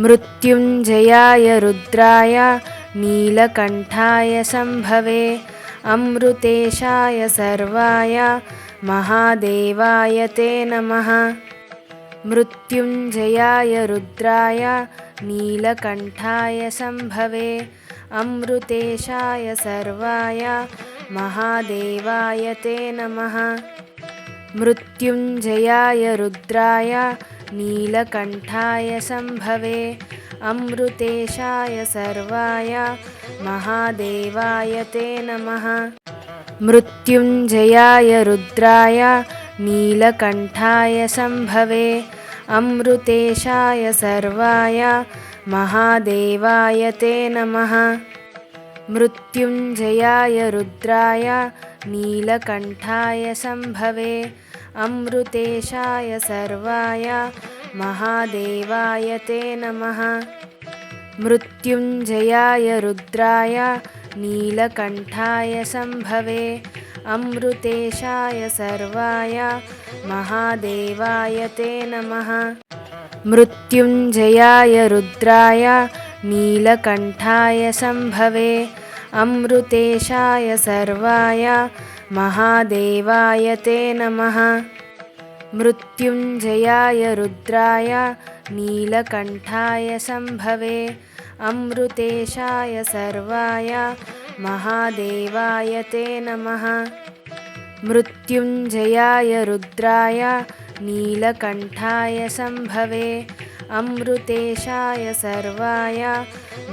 मृत्युञ्जयाय रुद्राय नीलकण्ठाय शम्भवे अमृतेशाय सर्वाय महादेवाय ते नमः। मृत्युञ्जयाय रुद्राय नीलकण्ठाय शम्भवे अमृतेशाय सर्वाय महादेवाय ते नमः। मृत्युञ्जयाय रुद्राय नीलकण्ठाय शम्भवे अमृतेशाय सर्वाय महादेवाय ते नमः। मृत्युञ्जयाय रुद्राय नीलकण्ठाय शम्भवे अमृतेशाय सर्वाय महादेवाय ते नमः। मृत्युञ्जयाय रुद्राय नीलकण्ठाय शम्भवे अमृतेशाय सर्वाय महादेवाय ते नमः। मृत्युञ्जयाय रुद्राय नीलकण्ठाय शम्भवे अमृतेशाय सर्वाय महादेवाय ते नमः। मृत्युञ्जयाय रुद्राय नीलकण्ठाय शम्भवे अमृतेशाय सर्वाय महादेवाय ते नमः। मृत्युञ्जयाय रुद्राय नीलकण्ठाय शम्भवे अमृतेशाय सर्वाय महादेवाय ते नमः। मृत्युञ्जयाय रुद्राय नीलकण्ठाय शम्भवे अमृतेशाय सर्वाय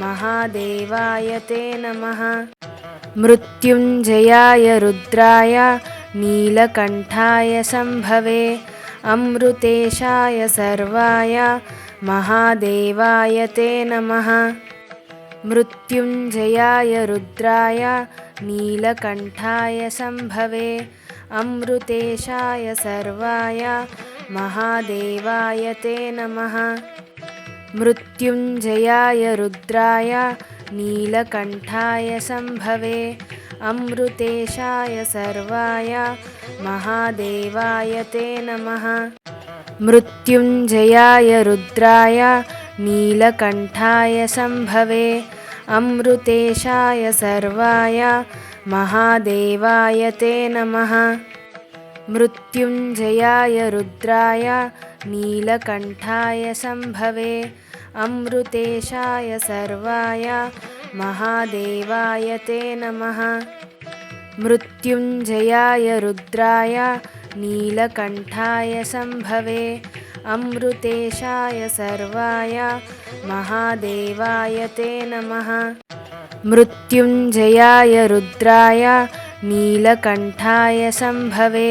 महादेवाय ते नमः। मृत्युञ्जयाय रुद्राय नीलकण्ठाय शम्भवे अमृतेशाय सर्वाय महादेवाय ते नमः। मृत्युञ्जयाय रुद्राय नीलकण्ठाय शम्भवे अमृतेशाय सर्वाय महादेवाय ते नमः। मृत्युञ्जयाय रुद्राय नीलकण्ठाय शम्भवे अमृतेशाय सर्वाय महादेवाय ते नमः। मृत्युञ्जयाय रुद्राय नीलकण्ठाय शम्भवे अमृतेशाय सर्वाय महादेवाय ते नमः। मृत्युञ्जयाय रुद्राय नीलकण्ठाय शम्भवे अमृतेशाय सर्वाय महादेवाय ते नमः। मृत्युञ्जयाय रुद्राय नीलकण्ठाय शम्भवे अमृतेशाय सर्वाय महादेवाय ते नमः। मृत्युञ्जयाय रुद्राय नीलकण्ठाय शम्भवे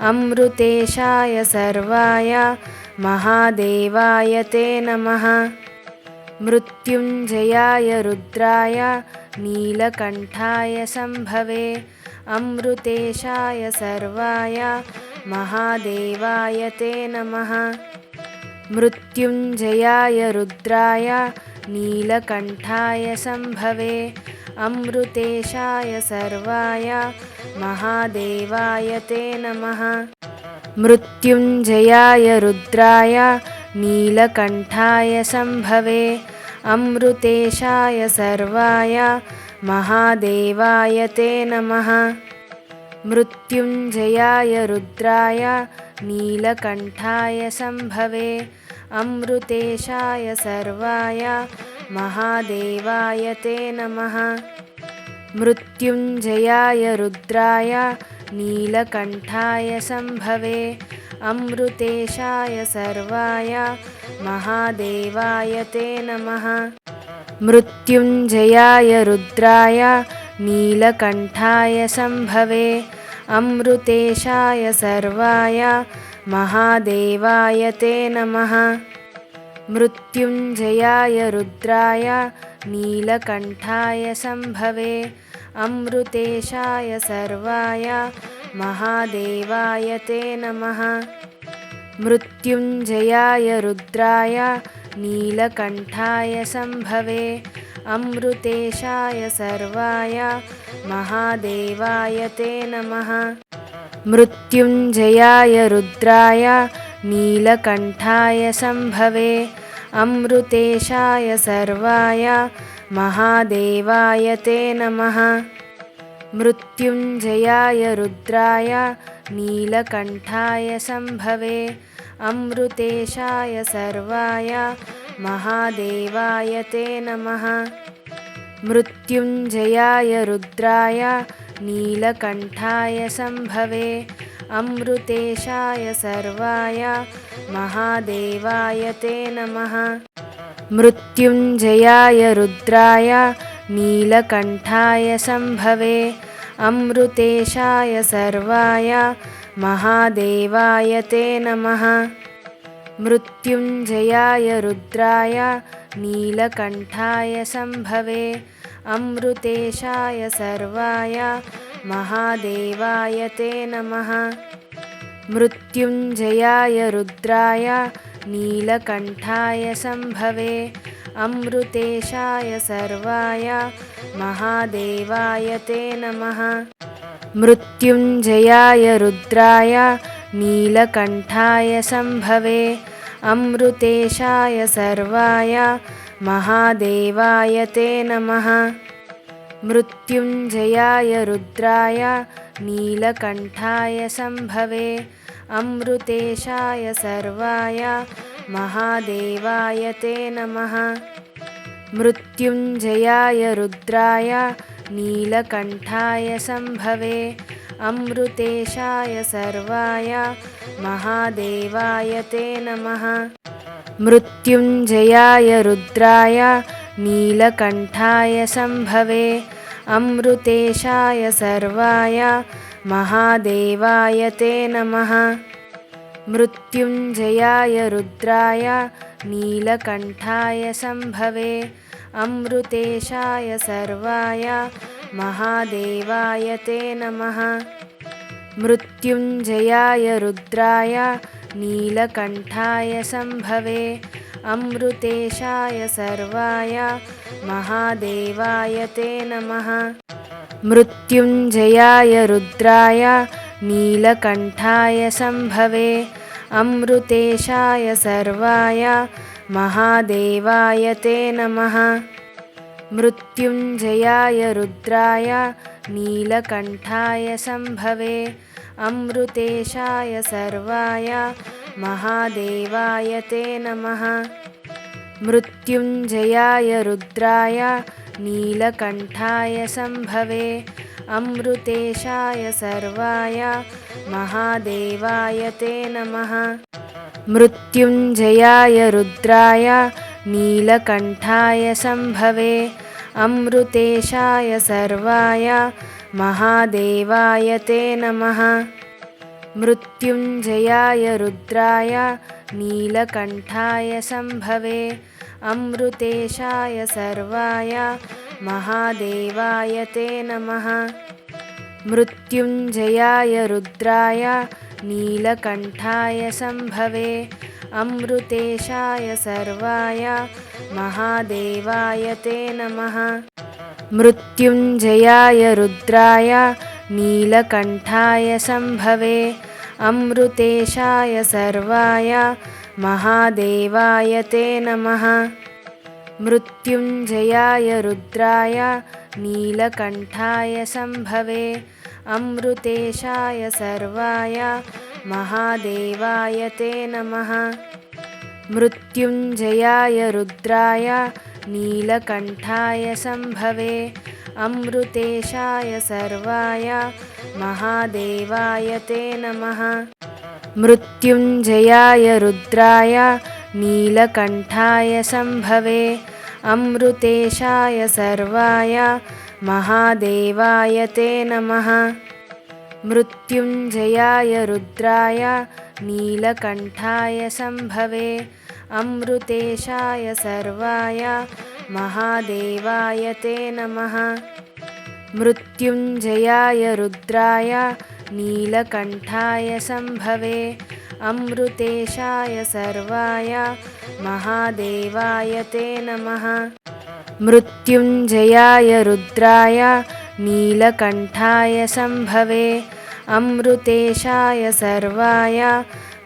अमृतेशाय सर्वाय महादेवाय ते नमः। मृत्युञ्जयाय रुद्राय नीलकण्ठाय शम्भवे अमृतेशाय सर्वाय महादेवाय ते नमः। मृत्युञ्जयाय रुद्राय नीलकण्ठाय शम्भवे अमृतेशाय सर्वाय महादेवाय ते नमः। मृत्युञ्जयाय रुद्राय नीलकण्ठाय शम्भवे अमृतेशाय सर्वाय महादेवाय ते नमः। मृत्युञ्जयाय रुद्राय नीलकण्ठाय शम्भवे अमृतेशाय सर्वाय महादेवाय ते नमः। मृत्युञ्जयाय रुद्राय नीलकण्ठाय शम्भवे अमृतेशाय सर्वाय महादेवाय ते नमः। मृत्युञ्जयाय रुद्राय नीलकण्ठाय शम्भवे अमृतेशाय सर्वाय महादेवाय ते नमः। मृत्युञ्जयाय रुद्राय नीलकण्ठाय शम्भवे अमृतेशाय सर्वाय महादेवाय ते नमः। मृत्युञ्जयाय रुद्राय नीलकण्ठाय शम्भवे अमृतेशाय सर्वाय महादेवाय ते नमः। मृत्युञ्जयाय रुद्राय नीलकण्ठाय शम्भवे अमृतेशाय सर्वाय महादेवाय ते नमः। मृत्युञ्जयाय रुद्राय नीलकण्ठाय शम्भवे अमृतेशाय सर्वाय महादेवाय ते नमः। मृत्युञ्जयाय रुद्राय नीलकण्ठाय शम्भवे अमृतेशाय सर्वाय महादेवाय ते नमः। मृत्युञ्जयाय रुद्राय नीलकण्ठाय शम्भवे अमृतेशाय सर्वाय महादेवाय ते नमः। मृत्युञ्जयाय रुद्राय नीलकण्ठाय शम्भवे अमृतेशाय सर्वाय महादेवाय ते नमः। मृत्युञ्जयाय रुद्राय नीलकण्ठाय शम्भवे अमृतेशाय सर्वाय महादेवाय ते नमः। मृत्युञ्जयाय रुद्राय नीलकण्ठाय शम्भवे अमृतेशाय सर्वाय महादेवाय ते नमः। मृत्युञ्जयाय रुद्राय नीलकण्ठाय शम्भवे अमृतेशाय सर्वाय महादेवाय ते नमः। मृत्युञ्जयाय रुद्राय नीलकण्ठाय शम्भवे अमृतेशाय सर्वाय महादेवाय ते नमः। मृत्युञ्जयाय रुद्राय नीलकण्ठाय शम्भवे अमृतेशाय सर्वाय महादेवाय ते नमः। मृत्युञ्जयाय रुद्राय नीलकण्ठाय शम्भवे अमृतेशाय सर्वाय महादेवाय ते नमः। मृत्युञ्जयाय रुद्राय नीलकण्ठाय शम्भवे अमृतेशाय सर्वाय महादेवाय ते नमः। मृत्युञ्जयाय रुद्राय नीलकण्ठाय शम्भवे अमृतेशाय सर्वाय महादेवाय ते नमः। मृत्युञ्जयाय रुद्राय नीलकण्ठाय शम्भवे अमृतेशाय सर्वाय महादेवाय ते नमः। मृत्युञ्जयाय रुद्राय नीलकण्ठाय शम्भवे अमृतेशाय सर्वाय महादेवाय ते नमः। मृत्युञ्जयाय रुद्राय नीलकण्ठाय शम्भवे अमृतेशाय सर्वाय महादेवाय ते नमः। मृत्युञ्जयाय रुद्राय नीलकण्ठाय शम्भवे अमृतेशाय सर्वाय महादेवाय ते नमः। मृत्युञ्जयाय रुद्राय नीलकण्ठाय शम्भवे अमृतेशाय सर्वाय महादेवाय ते नमः। मृत्युञ्जयाय रुद्राय नीलकण्ठाय शम्भवे अमृतेशाय सर्वाय महादेवाय ते नमः। मृत्युञ्जयाय रुद्राय नीलकण्ठाय शम्भवे अमृतेशाय सर्वाय महादेवाय ते नमः। मृत्युञ्जयाय रुद्राय नीलकण्ठाय शम्भवे अमृतेशाय सर्वाय महादेवाय ते नमः। मृत्युञ्जयाय रुद्राय नीलकण्ठाय शम्भवे अमृतेशाय सर्वाय महादेवाय ते नमः। मृत्युञ्जयाय रुद्राय नीलकण्ठाय शम्भवे अमृतेशाय सर्वाय महादेवाय ते नमः। मृत्युञ्जयाय रुद्राय नीलकण्ठाय शम्भवे अमृतेशाय सर्वाय महादेवाय ते नमः। मृत्युञ्जयाय रुद्राय नीलकण्ठाय शम्भवे अमृतेशाय सर्वाय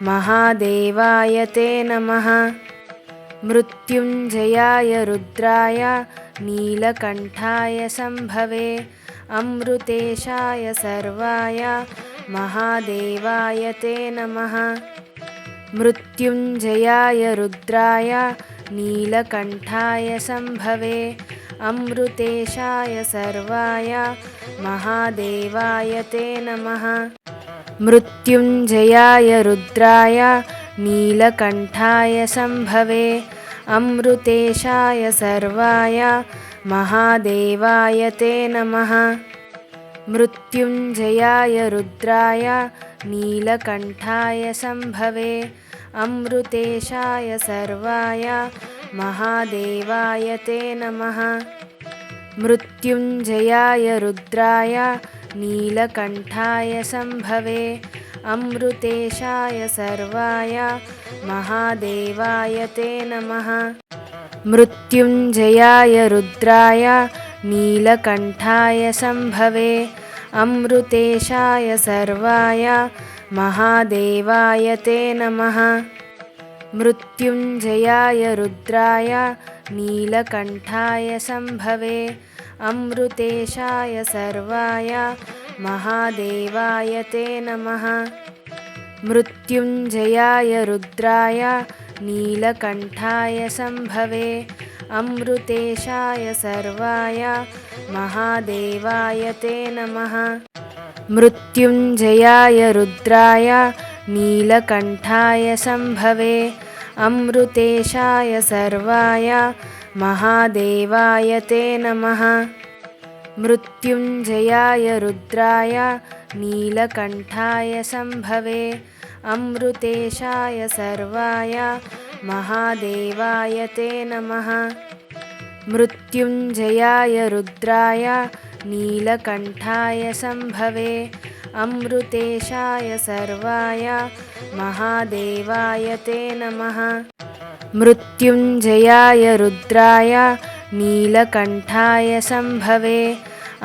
महादेवाय ते नमः। मृत्युञ्जयाय रुद्राय नीलकण्ठाय शम्भवे अमृतेशाय सर्वाय महादेवाय ते नमः। मृत्युञ्जयाय रुद्राय नीलकण्ठाय शम्भवे अमृतेशाय सर्वाय महादेवाय ते नमः। मृत्युञ्जयाय रुद्राय नीलकण्ठाय शम्भवे अमृतेशाय सर्वाय महादेवाय ते नमः। मृत्युञ्जयाय रुद्राय नीलकण्ठाय शम्भवे अमृतेशाय सर्वाय महादेवाय ते नमः। मृत्युञ्जयाय रुद्राय नीलकण्ठाय शम्भवे अमृतेशाय सर्वाय महादेवाय ते नमः। मृत्युञ्जयाय रुद्राय नीलकण्ठाय शम्भवे अमृतेशाय सर्वाय महादेवाय ते नमः। मृत्युञ्जयाय रुद्राय नीलकण्ठाय शम्भवे अमृतेशाय सर्वाय महादेवाय ते नमः। मृत्युञ्जयाय रुद्राय नीलकण्ठाय शम्भवे अमृतेशाय सर्वाय महादेवाय ते नमः। मृत्युञ्जयाय रुद्राय नीलकण्ठाय शम्भवे अमृतेशाय सर्वाय महादेवाय ते नमः। मृत्युञ्जयाय रुद्राय नीलकण्ठाय शम्भवे अमृतेशाय सर्वाय महादेवाय ते नमः। मृत्युञ्जयाय रुद्राय नीलकण्ठाय शम्भवे अमृतेशाय सर्वाय महादेवाय ते नमः। मृत्युञ्जयाय रुद्राय नीलकण्ठाय शम्भवे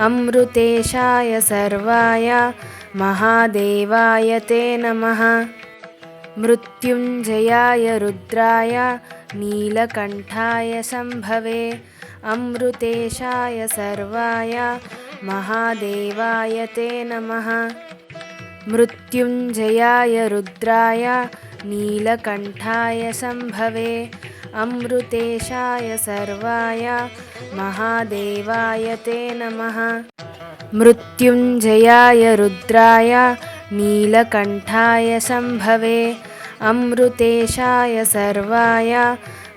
अमृतेशाय सर्वाय महादेवाय ते नमः। मृत्युञ्जयाय रुद्राय नीलकण्ठाय शम्भवे अमृतेशाय सर्वाय महादेवाय ते नमः। मृत्युञ्जयाय रुद्राय नीलकण्ठाय शम्भवे अमृतेशाय सर्वाय महादेवाय ते नमः। मृत्युञ्जयाय रुद्राय नीलकण्ठाय शम्भवे अमृतेशाय सर्वाय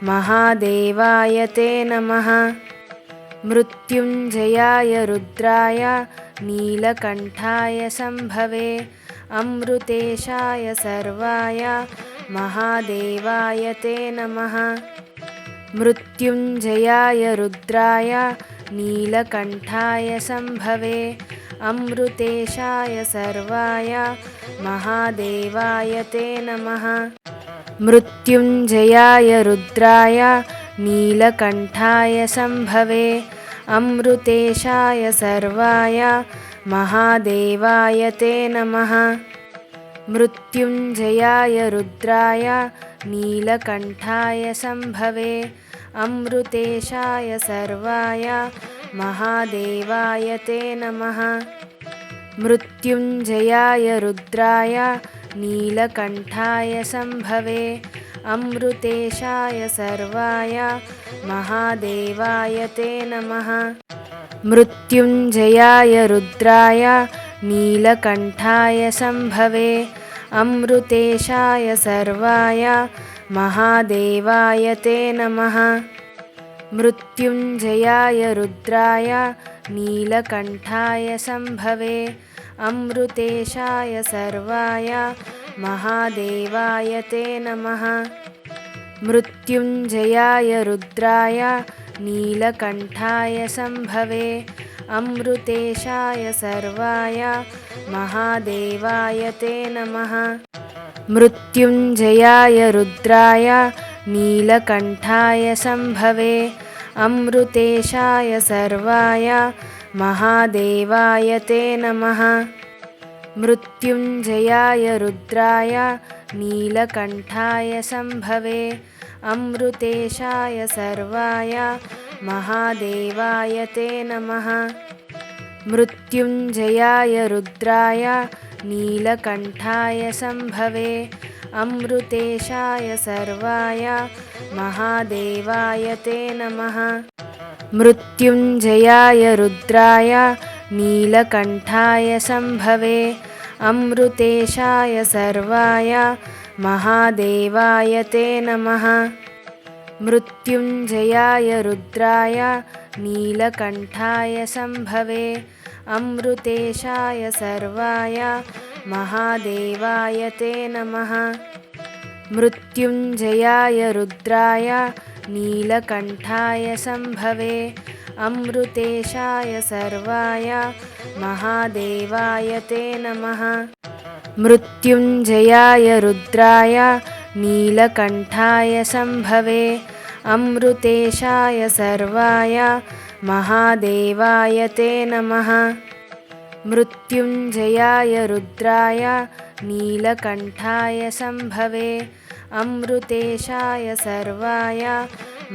महादेवाय ते नमः। मृत्युञ्जयाय रुद्राय नीलकण्ठाय शम्भवे अमृतेशाय सर्वाय महादेवाय ते नमः। मृत्युञ्जयाय रुद्राय नीलकण्ठाय शम्भवे अमृतेशाय सर्वाय महादेवाय ते नमः। मृत्युञ्जयाय रुद्राय नीलकण्ठाय शम्भवे अमृतेशाय सर्वाय महादेवाय ते नमः। मृत्युञ्जयाय रुद्राय नीलकण्ठाय शम्भवे अमृतेशाय सर्वाय महादेवाय ते नमः। मृत्युञ्जयाय रुद्राय नीलकण्ठाय शम्भवे अमृतेशाय सर्वाय महादेवाय ते नमः। मृत्युञ्जयाय रुद्राय नीलकण्ठाय शम्भवे अमृतेशाय सर्वाय महादेवाय ते नमः। मृत्युञ्जयाय रुद्राय नीलकण्ठाय शम्भवे अमृतेशाय सर्वाय महादेवाय ते नमः। मृत्युञ्जयाय रुद्राय नीलकण्ठाय शम्भवे अमृतेशाय सर्वाय महादेवाय ते नमः। मृत्युञ्जयाय रुद्राय नीलकण्ठाय शम्भवे अमृतेशाय सर्वाय महादेवाय ते नमः। मृत्युञ्जयाय रुद्राय नीलकण्ठाय शम्भवे अमृतेशाय सर्वाय महादेवाय ते नमः। मृत्युञ्जयाय रुद्राय नीलकण्ठाय शम्भवे अमृतेशाय सर्वाय महादेवाय ते नमः। मृत्युञ्जयाय रुद्राय नीलकण्ठाय शम्भवे अमृतेशाय सर्वाय महादेवाय ते नमः। मृत्युञ्जयाय रुद्राय नीलकण्ठाय शम्भवे अमृतेशाय सर्वाय महादेवाय ते नमः। मृत्युञ्जयाय रुद्राय नीलकण्ठाय शम्भवे अमृतेशाय सर्वाय महादेवाय ते नमः। मृत्युञ्जयाय रुद्राय नीलकण्ठाय शम्भवे अमृतेशाय सर्वाय महादेवाय ते नमः। मृत्युञ्जयाय रुद्राय नीलकण्ठाय शम्भवे अमृतेशाय सर्वाय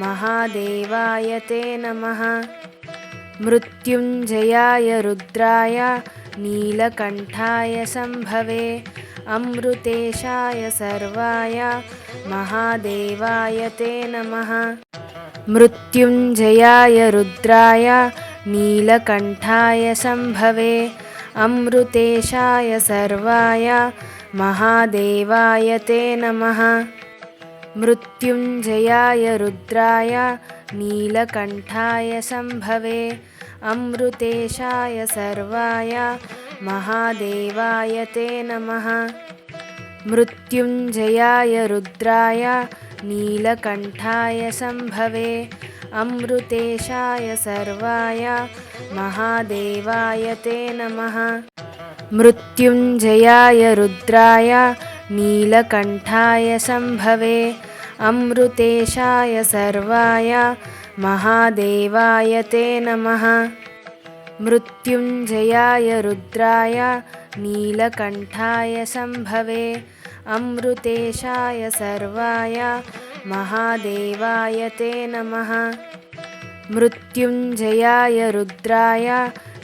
महादेवाय ते नमः। मृत्युञ्जयाय रुद्राय नीलकण्ठाय शम्भवे अमृतेशाय सर्वाय महादेवाय ते नमः। मृत्युञ्जयाय रुद्राय नीलकण्ठाय शम्भवे अमृतेशाय सर्वाय महादेवाय ते नमः। मृत्युञ्जयाय रुद्राय नीलकण्ठाय शम्भवे अमृतेशाय सर्वाय महादेवाय ते नमः। मृत्युञ्जयाय रुद्राय नीलकण्ठाय शम्भवे अमृतेशाय सर्वाय महादेवाय ते नमः। मृत्युञ्जयाय रुद्राय नीलकण्ठाय शम्भवे अमृतेशाय सर्वाय महादेवाय ते नमः। मृत्युञ्जयाय रुद्राय नीलकण्ठाय शम्भवे अमृतेशाय सर्वाय महादेवाय ते नमः। मृत्युञ्जयाय रुद्राय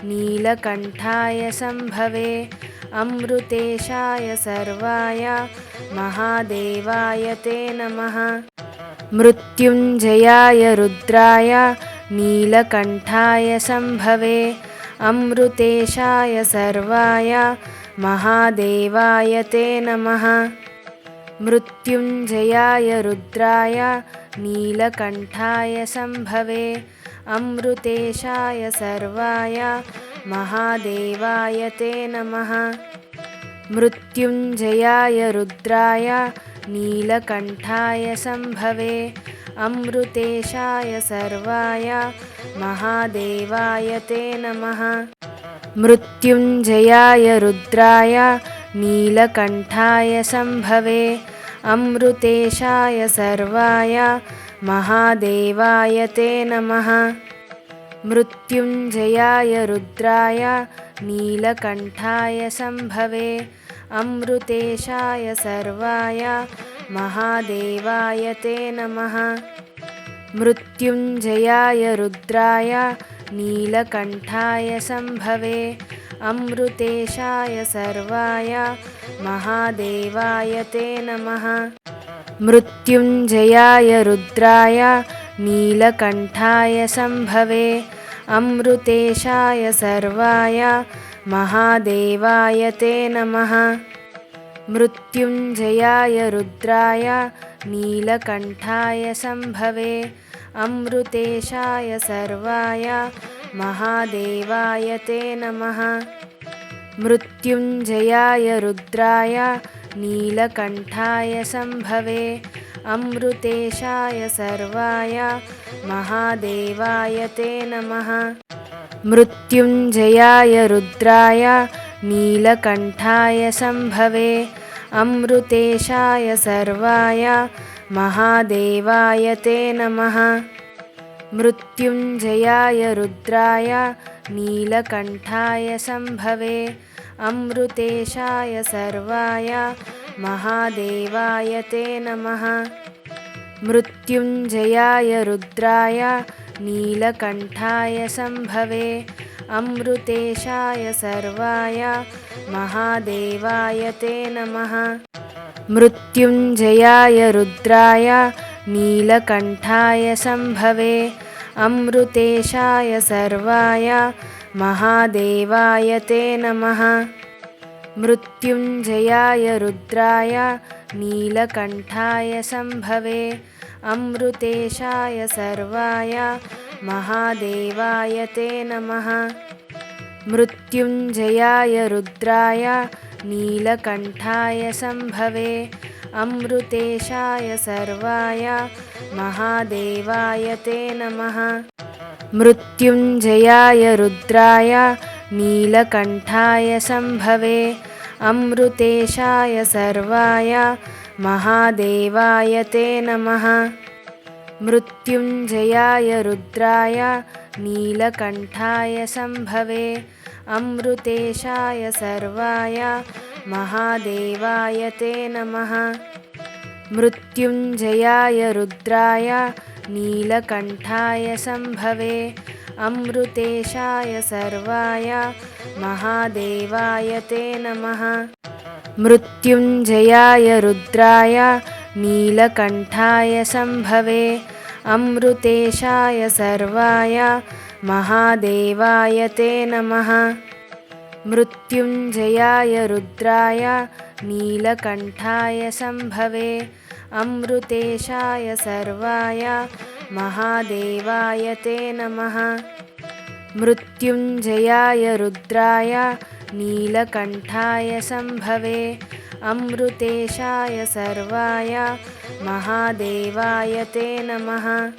नीलकण्ठाय शम्भवे अमृतेशाय सर्वाय महादेवाय ते नमः। मृत्युञ्जयाय रुद्राय नीलकण्ठाय शम्भवे अमृतेशाय सर्वाय महादेवाय ते नमः। मृत्युञ्जयाय रुद्राय नीलकण्ठाय शम्भवे अमृतेशाय सर्वाय महादेवाय ते नमः। मृत्युञ्जयाय रुद्राय नीलकण्ठाय शम्भवे अमृतेशाय सर्वाय महादेवाय ते नमः। मृत्युञ्जयाय रुद्राय नीलकण्ठाय शम्भवे अमृतेशाय सर्वाय महादेवाय ते नमः। मृत्युञ्जयाय रुद्राय नीलकण्ठाय शम्भवे अमृतेशाय सर्वाय महादेवाय ते नमः। मृत्युञ्जयाय रुद्राय नीलकण्ठाय शम्भवे अमृतेशाय सर्वाय महादेवाय ते नमः। मृत्युञ्जयाय रुद्राय नीलकण्ठाय शम्भवे अमृतेशाय सर्वाय महादेवाय ते नमः। मृत्युञ्जयाय रुद्राय नीलकण्ठाय शम्भवे अमृतेशाय सर्वाय महादेवाय ते नमः। मृत्युञ्जयाय रुद्राय नीलकण्ठाय शम्भवे अमृतेशाय सर्वाय महादेवाय ते नमः। मृत्युञ्जयाय रुद्राय नीलकण्ठाय शम्भवे अमृतेशाय सर्वाय महादेवाय ते नमः। मृत्युञ्जयाय रुद्राय नीलकण्ठाय शम्भवे अमृतेशाय सर्वाय महादेवाय ते नमः। मृत्युञ्जयाय रुद्राय नीलकण्ठाय शम्भवे अमृतेशाय सर्वाय महादेवाय ते नमः। मृत्युञ्जयाय रुद्राय नीलकण्ठाय शम्भवे अमृतेशाय सर्वाय महादेवाय ते नमः। मृत्युञ्जयाय रुद्राय नीलकण्ठाय शम्भवे अमृतेशाय सर्वाय महादेवाय ते नमः। मृत्युञ्जयाय रुद्राय नीलकण्ठाय शम्भवे अमृतेशाय सर्वाय महादेवाय ते नमः। मृत्युञ्जयाय रुद्राय नीलकण्ठाय शम्भवे अमृतेशाय सर्वाय महादेवाय ते नमः। मृत्युञ्जयाय रुद्राय नीलकण्ठाय शम्भवे अमृतेशाय सर्वाय महादेवाय ते नमः। मृत्युञ्जयाय रुद्राय नीलकण्ठाय शम्भवे अमृतेशाय सर्वाय महादेवाय ते नमः। मृत्युञ्जयाय रुद्राय नीलकण्ठाय शम्भवे अमृतेशाय सर्वाय महादेवाय ते नमः। मृत्युञ्जयाय रुद्राय नीलकण्ठाय शम्भवे अमृतेशाय सर्वाय महादेवाय ते नमः। मृत्युञ्जयाय रुद्राय नीलकण्ठाय शम्भवे अमृतेशाय सर्वाय महादेवाय ते नमः।